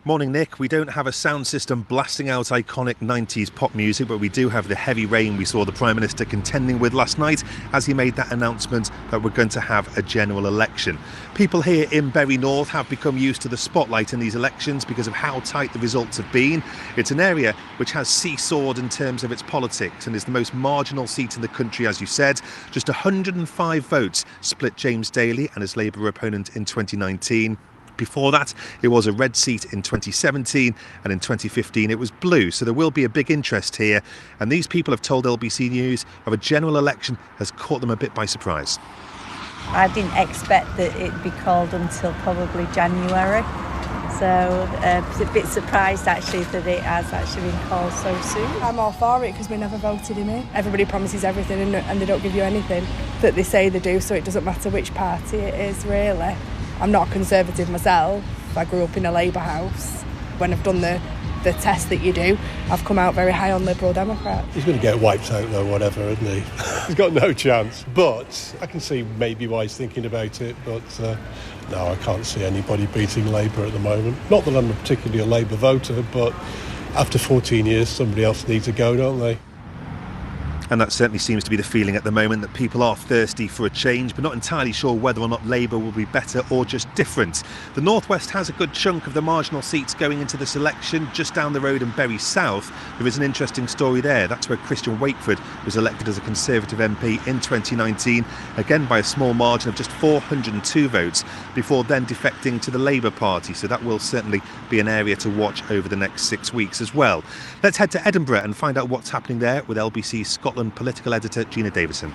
Morning, Nick. We don't have a sound system blasting out iconic 90s pop music, but we do have the heavy rain we saw the Prime Minister contending with last night as he made that announcement that we're going to have a general election. People here in Bury North have become used to the spotlight in these elections because of how tight the results have been. It's an area which has seesawed in terms of its politics and is the most marginal seat in the country, as you said. Just 105 votes split James Daly and his Labour opponent in 2019. Before that, it was a red seat in 2017, and in 2015 it was blue. So there will be a big interest here. And these people have told LBC News of a general election has caught them a bit by surprise. I didn't expect that it'd be called until probably January. So I was a bit surprised actually that it has actually been called so soon. I'm all for it because we never voted him in. Everybody promises everything and they don't give you anything that they say they do, so it doesn't matter which party it is really. I'm not a Conservative myself. I grew up in a Labour house. When I've done the test that you do, I've come out very high on Liberal Democrat. He's going to get wiped out though, whatever, isn't he? He's got no chance. But I can see maybe why he's thinking about it. But no, I can't see anybody beating Labour at the moment. Not that I'm particularly a Labour voter, but after 14 years, somebody else needs a go, don't they? And that certainly seems to be the feeling at the moment, that people are thirsty for a change, but not entirely sure whether or not Labour will be better or just different. The North West has a good chunk of the marginal seats going into this election. Just down the road in Bury South, there is an interesting story there. That's where Christian Wakeford was elected as a Conservative MP in 2019, again by a small margin of just 402 votes, before then defecting to the Labour Party. So that will certainly be an area to watch over the next 6 weeks as well. Let's head to Edinburgh and find out what's happening there with LBC's Scotland political editor Gina Davidson.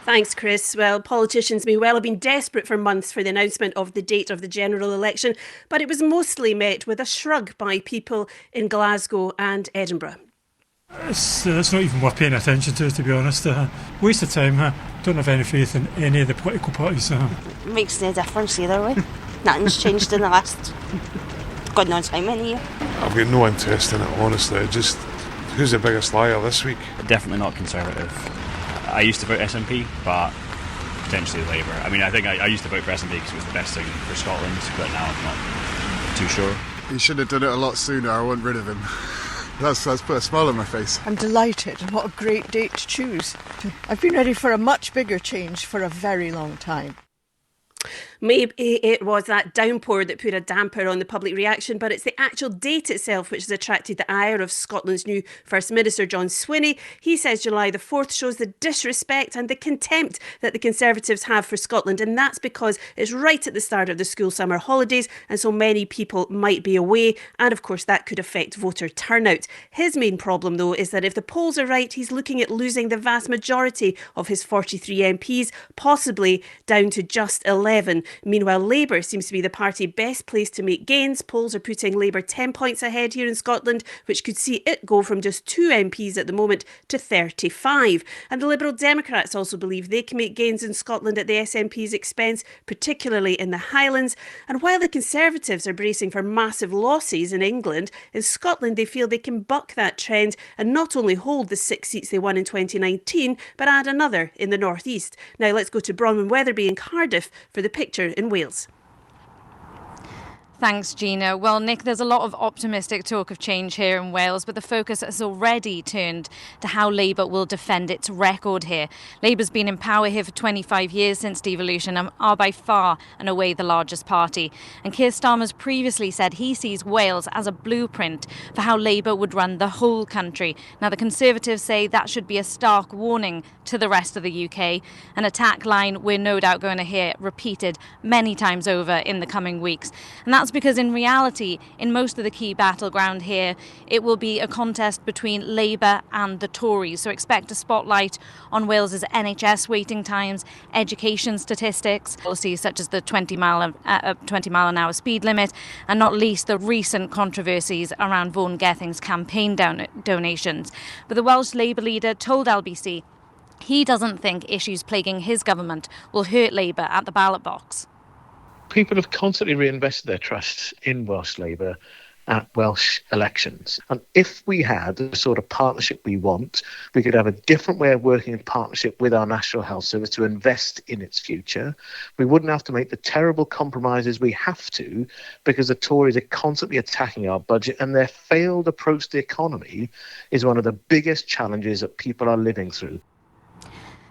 Thanks, Chris. Well, politicians may well have been desperate for months for the announcement of the date of the general election, but it was mostly met with a shrug by people in Glasgow and Edinburgh. It's not even worth paying attention to be honest. Waste of time. Don't have any faith in any of the political parties. Makes no difference either way. Nothing's changed in the last God knows how many years. I've got no interest in it, honestly. Just who's the biggest liar this week? Definitely not Conservative. I used to vote SNP, but potentially Labour. I mean, I think I used to vote for SNP because it was the best thing for Scotland, but now I'm not too sure. He should have done it a lot sooner. I wasn't rid of him. That's put a smile on my face. I'm delighted, and what a great date to choose. I've been ready for a much bigger change for a very long time. Maybe it was that downpour that put a damper on the public reaction, but it's the actual date itself which has attracted the ire of Scotland's new First Minister, John Swinney. He says July the 4th shows the disrespect and the contempt that the Conservatives have for Scotland, and that's because it's right at the start of the school summer holidays, and so many people might be away, and of course that could affect voter turnout. His main problem, though, is that if the polls are right, he's looking at losing the vast majority of his 43 MPs, possibly down to just 11. Meanwhile, Labour seems to be the party best placed to make gains. Polls are putting Labour 10 points ahead here in Scotland, which could see it go from just 2 MPs at the moment to 35. And the Liberal Democrats also believe they can make gains in Scotland at the SNP's expense, particularly in the Highlands. And while the Conservatives are bracing for massive losses in England, in Scotland they feel they can buck that trend and not only hold the 6 seats they won in 2019, but add another in the North East. Now let's go to Bronwyn Weatherby in Cardiff for the picture in Wales. Thanks, Gina. Well, Nick, there's a lot of optimistic talk of change here in Wales, but the focus has already turned to how Labour will defend its record here. Labour's been in power here for 25 years since devolution and are by far and away the largest party. And Keir Starmer's previously said he sees Wales as a blueprint for how Labour would run the whole country. Now, the Conservatives say that should be a stark warning to the rest of the UK, an attack line we're no doubt going to hear repeated many times over in the coming weeks. And that's because in reality, in most of the key battleground here, it will be a contest between Labour and the Tories. So expect a spotlight on Wales's NHS waiting times, education statistics, policies such as the 20 mile an hour speed limit, and not least the recent controversies around Vaughan Gething's campaign donations. But the Welsh Labour leader told LBC he doesn't think issues plaguing his government will hurt Labour at the ballot box. People have constantly reinvested their trust in Welsh Labour at Welsh elections. And if we had the sort of partnership we want, we could have a different way of working in partnership with our National Health Service to invest in its future. We wouldn't have to make the terrible compromises we have to because the Tories are constantly attacking our budget, and their failed approach to the economy is one of the biggest challenges that people are living through.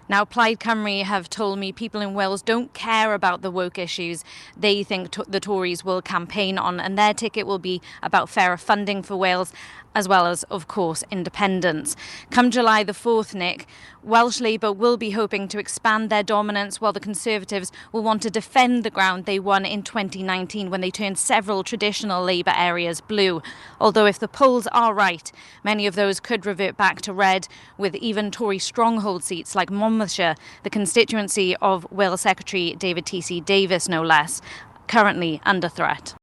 Now, Plaid Cymru have told me people in Wales don't care about the woke issues they think the Tories will campaign on, and their ticket will be about fairer funding for Wales, as well as, of course, independence. Come July the 4th, Nick, Welsh Labour will be hoping to expand their dominance, while the Conservatives will want to defend the ground they won in 2019 when they turned several traditional Labour areas blue. Although if the polls are right, many of those could revert back to red, with even Tory stronghold seats like Monmouthshire, the constituency of Wales Secretary David T.C. Davis, no less, currently under threat.